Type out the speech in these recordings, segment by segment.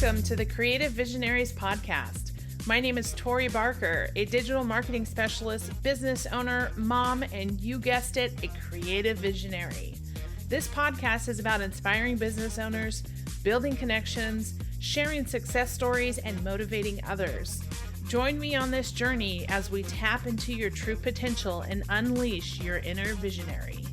Welcome to the Creative Visionaries podcast. My name is Tori Barker, a digital marketing specialist, business owner, mom, and you guessed it, a creative visionary. This podcast is about inspiring business owners, building connections, sharing success stories, and motivating others. Join me on this journey as we tap into your true potential and unleash your inner visionary.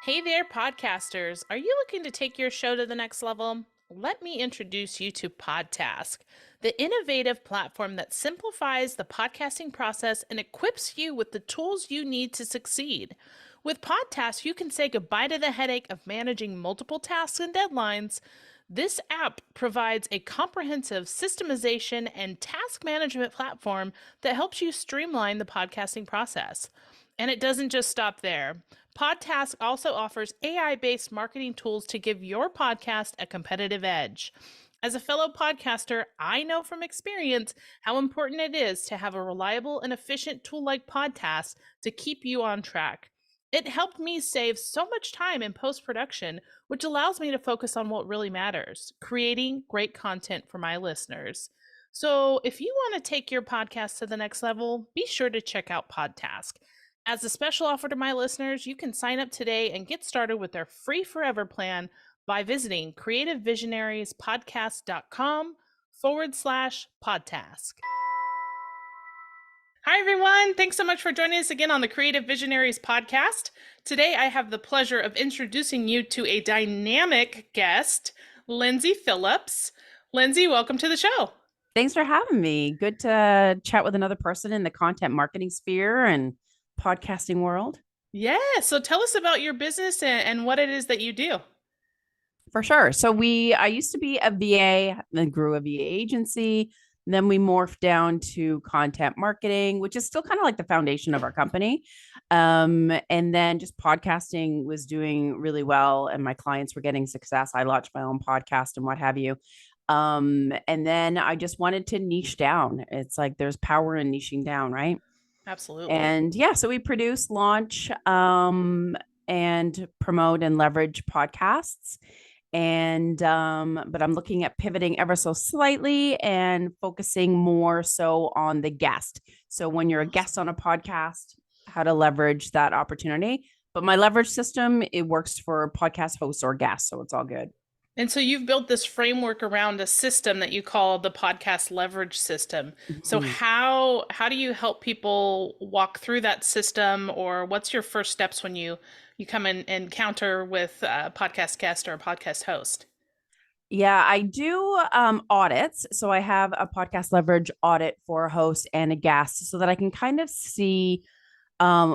Hey there, podcasters. Are you looking to take your show to the next level? Let me introduce you to Podtask, the innovative platform that simplifies the podcasting process and equips you with the tools you need to succeed. With Podtask, you can say goodbye to the headache of managing multiple tasks and deadlines. This app provides a comprehensive systemization and task management platform that helps you streamline the podcasting process. And it doesn't just stop there. Podtask also offers AI-based marketing tools to give your podcast a competitive edge. As a fellow podcaster, I know from experience how important it is to have a reliable and efficient tool like Podtask to keep you on track. It helped me save so much time in post-production, which allows me to focus on what really matters, creating great content for my listeners. So if you want to take your podcast to the next level, be sure to check out Podtask. As a special offer to my listeners, you can sign up today and get started with their free forever plan by visiting creativevisionnariespodcast.com/podtask. Hi, everyone. Thanks so much for joining us again on the Creative Visionaries podcast. Today, I have the pleasure of introducing you to a dynamic guest, Lyndsay Phillips. Lyndsay, welcome to the show. Thanks for having me. Good to chat with another person in the content marketing sphere and podcasting world. Yeah. So tell us about your business and what it is that you do. For sure. So I used to be a VA, then grew a VA agency. Then we morphed down to content marketing, which is still kind of like the foundation of our company. And then just podcasting was doing really well and my clients were getting success. I launched my own podcast and what have you. And then I just wanted to niche down. It's like there's power in niching down, right? Absolutely. And yeah, so we produce, launch, and promote and leverage podcasts. And but I'm looking at pivoting ever so slightly and focusing more so on the guest. So when you're a guest on a podcast, how to leverage that opportunity. But my leverage system, it works for podcast hosts or guests, so it's all good. And so you've built this framework around a system that you call the podcast leverage system. So how do you help people walk through that system, or what's your first steps when you come in and encounter with a podcast guest or a podcast host? Yeah, I do audits. So I have a podcast leverage audit for a host and a guest so that I can kind of see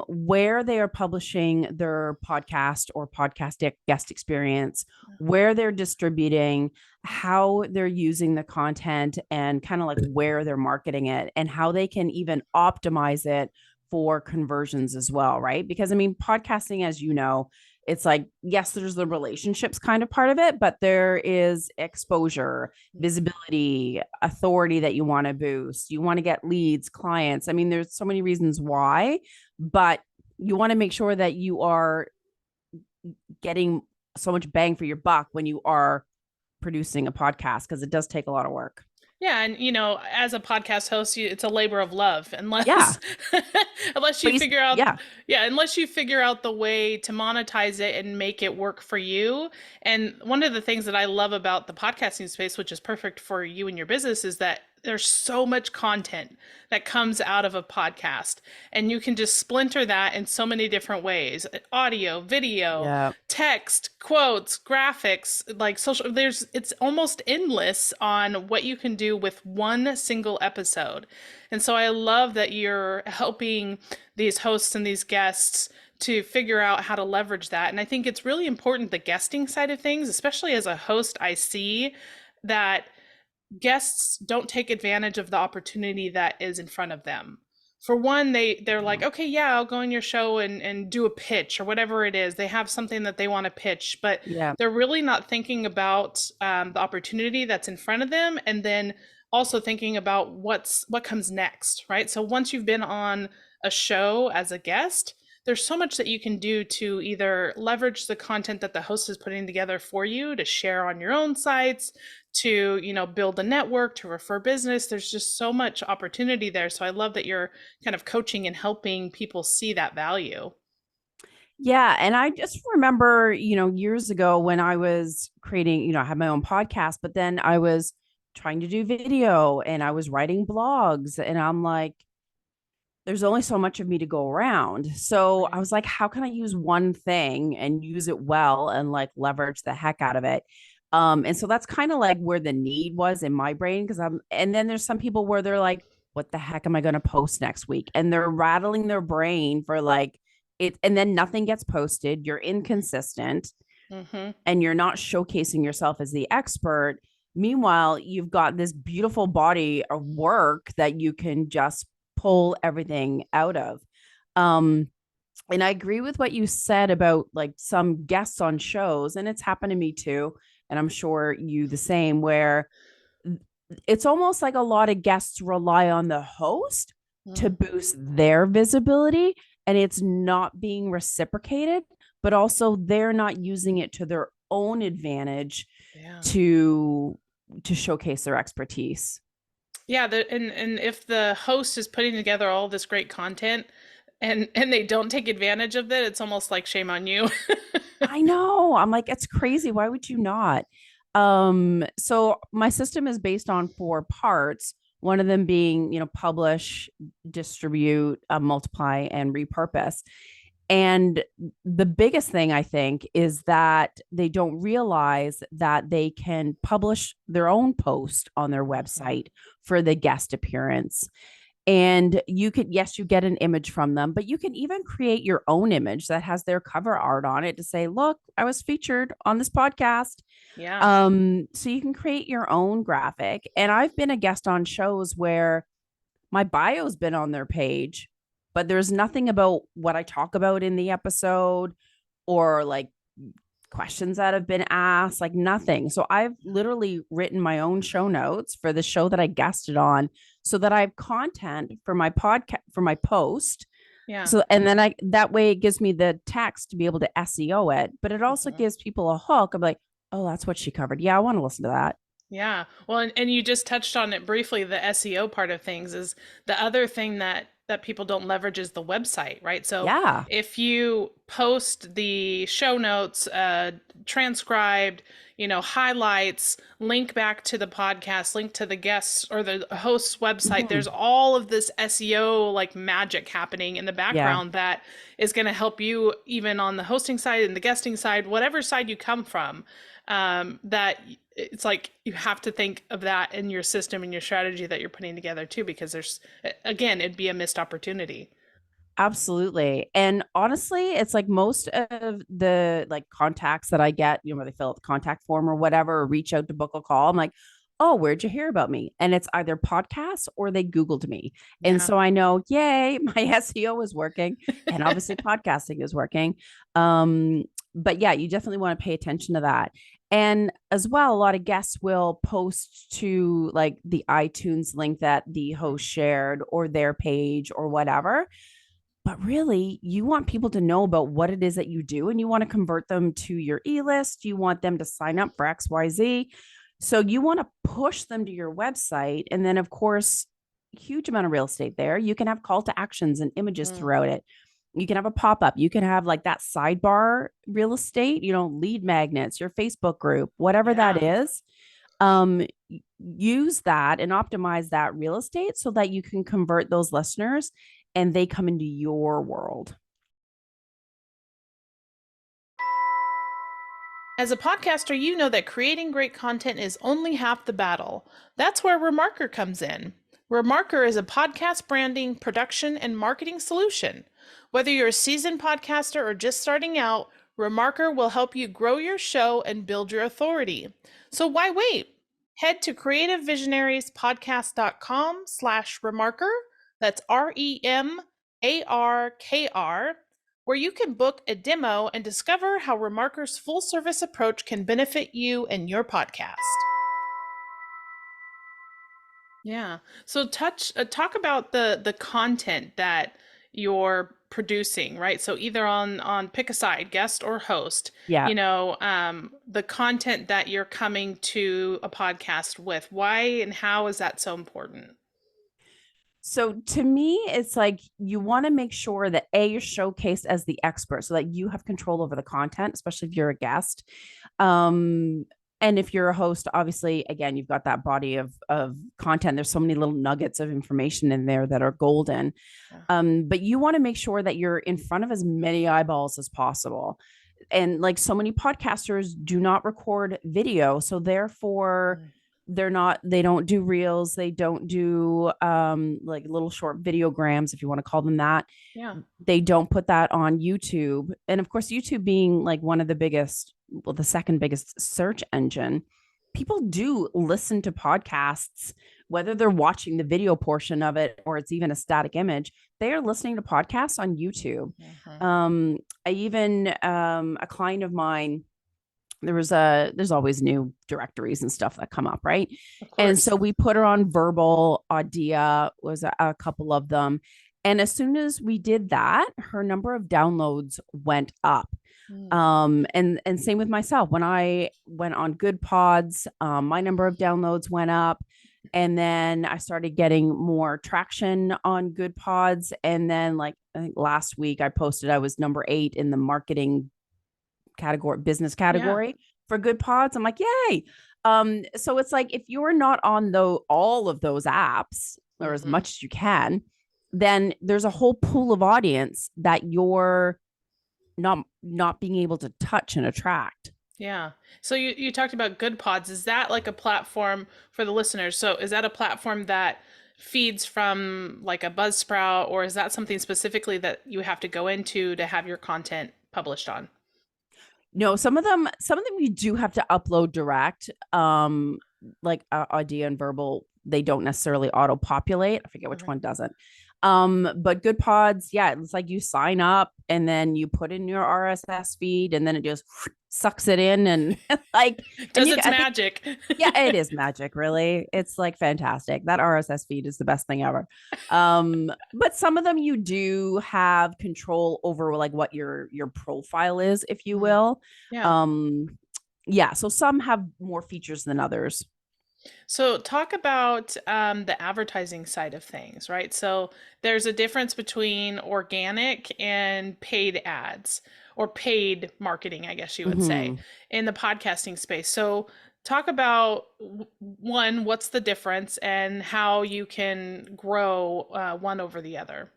where they are publishing their podcast or podcast guest experience, where they're distributing, how they're using the content, and kind of like where they're marketing it and how they can even optimize it for conversions as well, right? Because I mean, podcasting, as you know, it's like, yes, there's the relationships kind of part of it, but there is exposure, visibility, authority that you want to boost. You want to get leads, clients. I mean, there's so many reasons why, but you want to make sure that you are getting so much bang for your buck when you are producing a podcast, because it does take a lot of work. Yeah, and as a podcast host, it's a labor of love, unless unless you figure out unless you figure out the way to monetize it and make it work for you. And one of the things that I love about the podcasting space, which is perfect for you and your business, is that there's so much content that comes out of a podcast, and you can just splinter that in so many different ways: audio, video, text, quotes, graphics, like social. It's almost endless on what you can do with one single episode. And so I love that you're helping these hosts and these guests to figure out how to leverage that. And I think it's really important, the guesting side of things, especially as a host. I see that guests don't take advantage of the opportunity that is in front of them. For one, they're like, okay, yeah, I'll go on your show and do a pitch or whatever it is. They have something that they want to pitch, but they're really not thinking about the opportunity that's in front of them, and then also thinking about what comes next, right? So once you've been on a show as a guest, there's so much that you can do to either leverage the content that the host is putting together for you to share on your own sites, to, build a network, to refer business. There's just so much opportunity there. So I love that you're kind of coaching and helping people see that value. Yeah. And I just remember, years ago when I was creating, I had my own podcast, but then I was trying to do video and I was writing blogs. And I'm like, there's only so much of me to go around. So I Right. was like, how can I use one thing and use it well and like leverage the heck out of it? And so that's kind of like where the need was in my brain. And then there's some people where they're like, what the heck am I going to post next week? And they're rattling their brain for like it. And then nothing gets posted. You're inconsistent Mm-hmm. and you're not showcasing yourself as the expert. Meanwhile, you've got this beautiful body of work that you can just pull everything out of. Um, and I agree with what you said about like some guests on shows, and it's happened to me too. And I'm sure you the same, where it's almost like a lot of guests rely on the host to Mm. boost their visibility, and it's not being reciprocated, but also they're not using it to their own advantage Yeah. to showcase their expertise. Yeah, and if the host is putting together all this great content and they don't take advantage of it, it's almost like shame on you. I know. I'm like, it's crazy. Why would you not? So my system is based on four parts. One of them being, publish, distribute, multiply, and repurpose. And the biggest thing I think is that they don't realize that they can publish their own post on their Mhm. website for the guest appearance. And you could, yes, you get an image from them, but you can even create your own image that has their cover art on it to say, look, I was featured on this podcast. Yeah. So you can create your own graphic. And I've been a guest on shows where my bio's been on their page, but there's nothing about what I talk about in the episode or like questions that have been asked, like nothing. So I've literally written my own show notes for the show that I guested on so that I have content for my podcast, for my post. Yeah. So, and then that way it gives me the text to be able to SEO it, but it also Mhm. gives people a hook. I'm like, oh, that's what she covered. Yeah, I want to listen to that. Yeah. Well, and you just touched on it briefly, the SEO part of things is the other thing that people don't leverage is the website, right? So Yeah. if you post the show notes, transcribed, highlights, link back to the podcast, link to the guests or the host's website, there's Mhm. all of this SEO like magic happening in the Yeah. background that is going to help you even on the hosting side and the guesting side, whatever side you come from. That it's like you have to think of that in your system and your strategy that you're putting together too, because there's again, it'd be a missed opportunity. Absolutely. And honestly, it's like most of the like contacts that I get, where they fill out the contact form or whatever, or reach out to book a call. I'm like, oh, where'd you hear about me? And it's either podcasts or they Googled me. And Yeah. so I know, yay, my SEO is working. And obviously podcasting is working. Um, but yeah, you definitely want to pay attention to that. And as well, a lot of guests will post to like the iTunes link that the host shared or their page or whatever, but really, you want people to know about what it is that you do and you want to convert them to your e-list. You want them to sign up for XYZ. So you want to push them to your website. And then, of course, huge amount of real estate there. You can have call to actions and images Mm, throughout it. You can have a pop up. You can have like that sidebar real estate, lead magnets, your Facebook group, whatever that yeah. is. Use that and optimize that real estate so that you can convert those listeners and they come into your world. As a podcaster, you know that creating great content is only half the battle. That's where Remarker comes in. Remarker is a podcast branding, production, and marketing solution. Whether you're a seasoned podcaster or just starting out, Remarker will help you grow your show and build your authority. So why wait? Head to creativevisionariespodcast.com/remarker. That's REMARKR, where you can book a demo and discover how Remarker's full service approach can benefit you and your podcast. Yeah. So talk about the content that you're producing, right? So either on pick a side, guest or host, Yeah. the content that you're coming to a podcast with, why and how is that so important? So to me, it's like you want to make sure that you're showcased as the expert so that you have control over the content, especially if you're a guest. Um, and if you're a host, obviously, again, you've got that body of content. There's so many little nuggets of information in there that are golden. Yeah. But you want to make sure that you're in front of as many eyeballs as possible. And like so many podcasters do not record video. So therefore, Mm. they don't do reels, they don't do like little short videograms, if you want to call them that. Yeah. They don't put that on YouTube. And of course, YouTube being like one of the biggest, well, the second biggest search engine, people do listen to podcasts, whether they're watching the video portion of it or it's even a static image. They are listening to podcasts on YouTube. Mhm. I even a client of mine, there's always new directories and stuff that come up, right? Of And course. so we put her on Verbal, Audia was a couple of them. And as soon as we did that, her number of downloads went up. Mm. And same with myself. When I went on Good Pods, my number of downloads went up. And then I started getting more traction on Good Pods. And then, like, I think last week I posted I was number 8 in the marketing category, business Yeah. category for Good Pods. I'm like, yay. So it's like if you're not on all of those apps or as Hmm. much as you can, then there's a whole pool of audience that you're not being able to touch and attract. Yeah. So you talked about Good Pods. Is that like a platform for the listeners? So is that a platform that feeds from like a Buzzsprout, or is that something specifically that you have to go into to have your content published on? No, some of them you do have to upload direct. Like Audio and Verbal, they don't necessarily auto populate. I forget which Okay. one doesn't. But Good Pods, yeah, it's like you sign up and then you put in your RSS feed and then it just sucks it in and like and Does its I think magic. yeah, it is magic, really. It's like fantastic. That RSS feed is the best thing ever. But some of them you do have control over like what your profile is, if you Mm. will. Yeah. Um, yeah, so some have more features than others. So, talk about the advertising side of things, right? So, there's a difference between organic and paid ads, or paid marketing, I guess you would say, Mhm. in the podcasting space. So, talk about one, what's the difference, and how you can grow one over the other.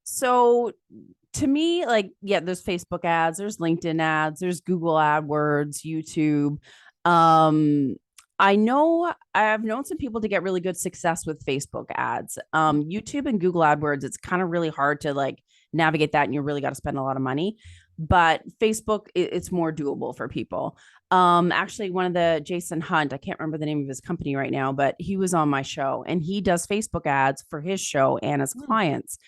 So to me, like, yeah, there's Facebook ads, there's LinkedIn ads, there's Google AdWords, YouTube. Um, I've known some people to get really good success with Facebook ads. YouTube and Google AdWords, it's kind of really hard to like navigate that, and you really got to spend a lot of money. But Facebook, it's more doable for people. Actually, one of the Jason Hunt, I can't remember the name of his company right now, but he was on my show, and he does Facebook ads for his show and his Mm. clients.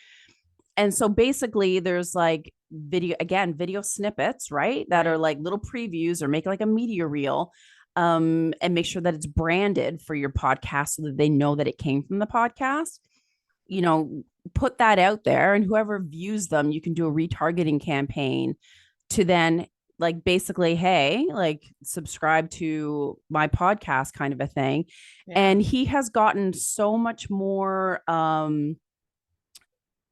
And so basically there's like video snippets, right, that are Right. like little previews, or make like a media reel, and make sure that it's branded for your podcast so that they know that it came from the podcast. you know Put that out there, and whoever views them, you can do a retargeting campaign to then, like, basically, hey, like, subscribe to my podcast, kind of a thing. Yeah. And he has gotten so much more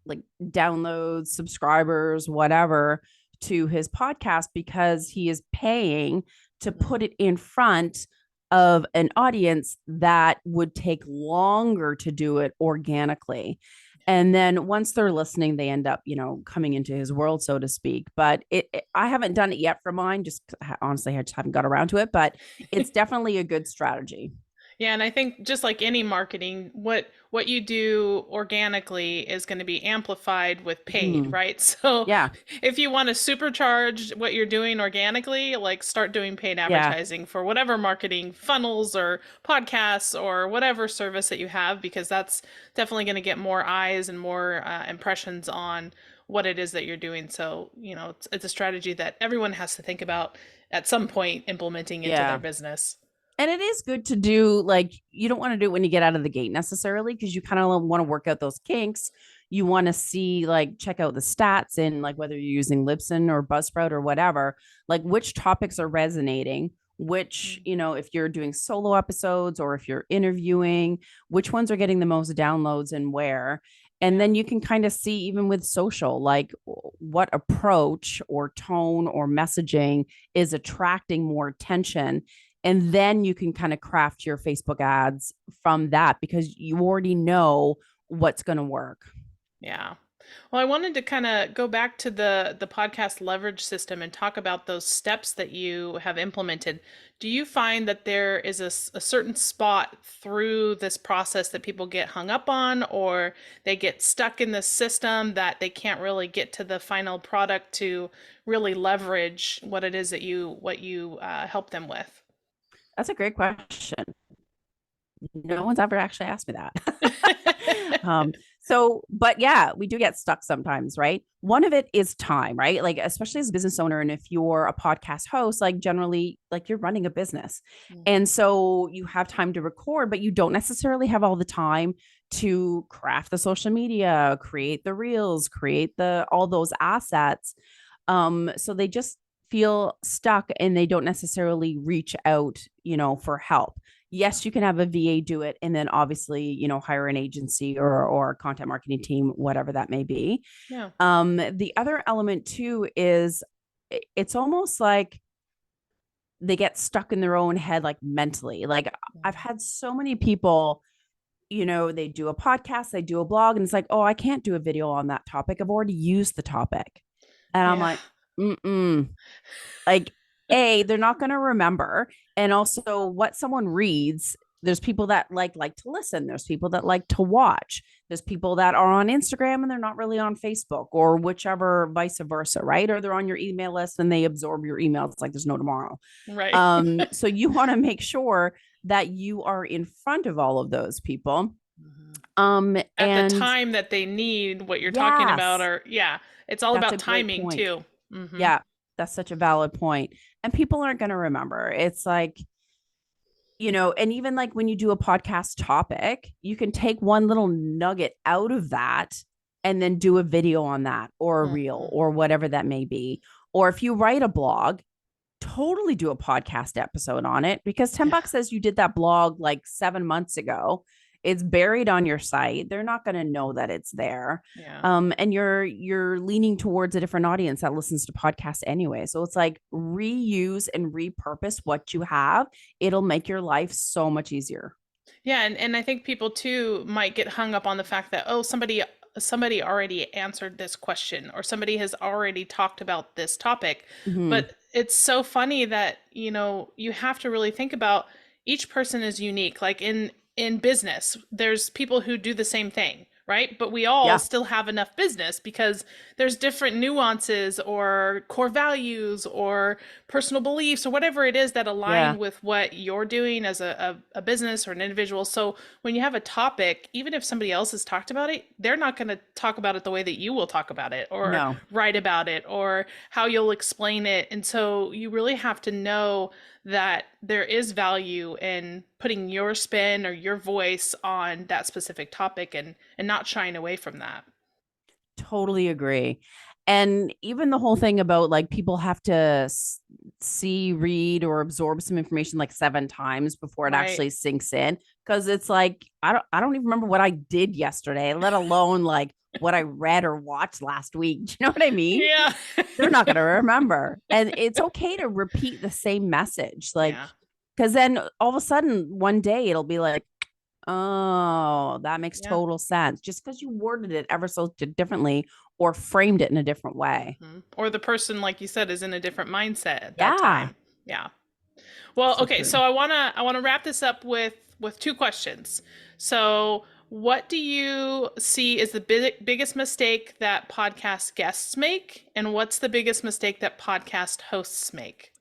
like downloads, subscribers, whatever, to his podcast because he is paying to Mm. put it in front of an audience that would take longer to do it organically. And then once they're listening, they end up, coming into his world, so to speak. But I haven't done it yet for mine. Just honestly, I just haven't got around to it. But it's definitely a good strategy. Yeah, and I think just like any marketing, what you do organically is going to be amplified with paid, Mhm. right? So Yeah. if you want to supercharge what you're doing organically, like start doing paid Yeah. advertising for whatever marketing funnels or podcasts or whatever service that you have, because that's definitely going to get more eyes and more impressions on what it is that you're doing. So, it's a strategy that everyone has to think about at some point implementing into their Yeah. business. And it is good to do, like, you don't want to do it when you get out of the gate necessarily, because you kind of want to work out those kinks. you want to see, like, check out the stats in, like, whether you're using Libsyn or Buzzsprout or whatever, like which topics are resonating, which, Mm. if you're doing solo episodes or if you're interviewing, which ones are getting the most downloads and where. And Yeah. then you can kind of see, even with social, like what approach or tone or messaging is attracting more attention. And then you can kind of craft your Facebook ads from that, because you already know what's going to work. Yeah. Well, I wanted to kind of go back to the podcast leverage system and talk about those steps that you have implemented. Do you find that there is a certain spot through this process that people get hung up on, or they get stuck in the system that they can't really get to the final product to really leverage what it is that you help them with? That's a great question. No one's ever actually asked me that. But yeah, we do get stuck sometimes, right? One of it is time, right? Like, especially as a business owner, and if you're a podcast host, like, generally, like, you're running a business. Mhm. And so you have time to record, but you don't necessarily have all the time to craft the social media, create the reels, create all those assets. So they just feel stuck and they don't necessarily reach out, for help. Yes, you can have a VA do it, and then obviously, hire an agency or a content marketing team, whatever that may be. Yeah. The other element too is, it's almost like they get stuck in their own head, like, mentally. Like, I've had so many people, they do a podcast, they do a blog, and it's like, oh, I can't do a video on that topic. I've already used the topic. And I'm Yeah. like, mm-mm. Like, they're not going to remember. And also, what someone reads, there's people that like to listen, there's people that like to watch, there's people that are on Instagram and they're not really on Facebook, or whichever, vice versa, right? Or they're on your email list and they absorb your emails like there's no tomorrow. Right. So you want to make sure that you are in front of all of those people. Mhm. At the And time that they need what you're talking about, yes, or yeah, it's all that's a about great timing point. too. Hmm. Yeah, that's such a valid point. And people aren't going to remember. It's like, and even like when you do a podcast topic, you can take one little nugget out of that and then do a video on that, or a reel, Hmm. or whatever that may be. Or if you write a blog, totally do a podcast episode on it, because 10 Yeah. bucks says you did that blog like 7 months ago. It's buried on your site. They're not going to know that it's there. Yeah. And you're leaning towards a different audience that listens to podcasts anyway. So it's like, reuse and repurpose what you have. It'll make your life so much easier. Yeah, and I think people too might get hung up on the fact that, oh, somebody already answered this question, or somebody has already talked about this topic. Mm-hmm. But it's so funny that, you have to really think about each person is unique. Like in business, there's people who do the same thing, right? But we all Yeah. still have enough business because there's different nuances or core values or personal beliefs or whatever it is that Yeah. align with what you're doing as a business or an individual. So when you have a topic, even if somebody else has talked about it, they're not going to talk about it the way that you will talk about it, or No. write about it, or how you'll explain it. And so you really have to know that there is value in putting your spin or your voice on that specific topic, and not shying away from that. Totally agree. And even the whole thing about, like, people have to see, read, or absorb some information like 7 times before it Right. actually sinks in. Cause it's like, I don't even remember what I did yesterday, let alone like what I read or watched last week. Do you know what I mean? Yeah. They're not going to remember. And it's okay to repeat the same message. Like, Yeah. cause then all of a sudden one day it'll be like, oh, that makes Yeah. total sense. Just because you worded it ever so differently or framed it in a different way. Or the person, like you said, is in a different mindset at that Yeah. time. Yeah. Well, So okay, true. so I wanna wrap this up with two questions. So, what do you see is the biggest mistake that podcast guests make, and what's the biggest mistake that podcast hosts make?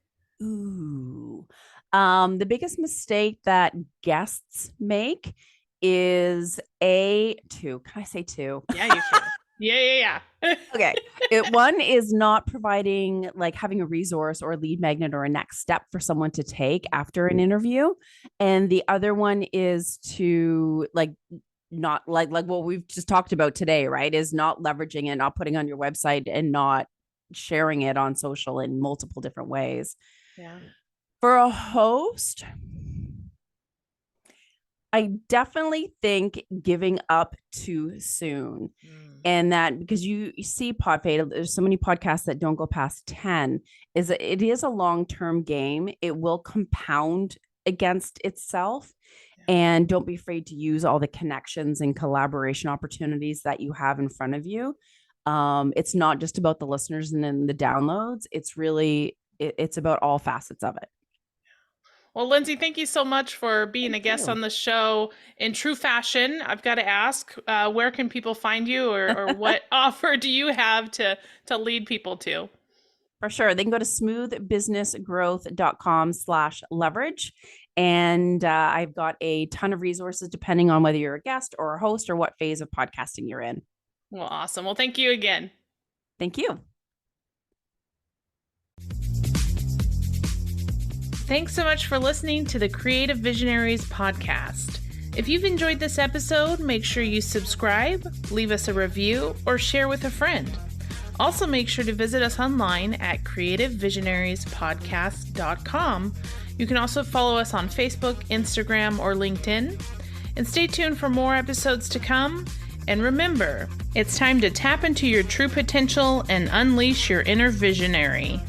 Ooh. The biggest mistake that guests make is two. Can I say two? Yeah, you can. Yeah, yeah, Okay. One is not providing, like, having a resource or a lead magnet or a next step for someone to take after an interview. And the other one is to, like, not like what we've just talked about today, right? Is not leveraging it, not putting on your website, and not sharing it on social in multiple different ways. Yeah. For a host, I definitely think giving up too soon. And that because you see pod fade, there's so many podcasts that don't go past 10, is that it is a long-term game. It will compound against itself. And don't be afraid to use all the connections and collaboration opportunities that you have in front of you. It's not just about the listeners and then the downloads. It's really, it's about all facets of it. Well, Lyndsay, thank you so much for being a guest you. on the show. In true fashion, I've got to ask, where can people find you, or what offer do you have to lead people to? For sure. They can go to smoothbusinessgrowth.com/leverage. And I've got a ton of resources depending on whether you're a guest or a host or what phase of podcasting you're in. Well, awesome. Well, thank you again. Thank you. Thanks so much for listening to the Creative Visionaries podcast. If you've enjoyed this episode, make sure you subscribe, leave us a review, or share with a friend. Also, make sure to visit us online at creativevisionariespodcast.com. You can also follow us on Facebook, Instagram, or LinkedIn. And stay tuned for more episodes to come. And remember, it's time to tap into your true potential and unleash your inner visionary.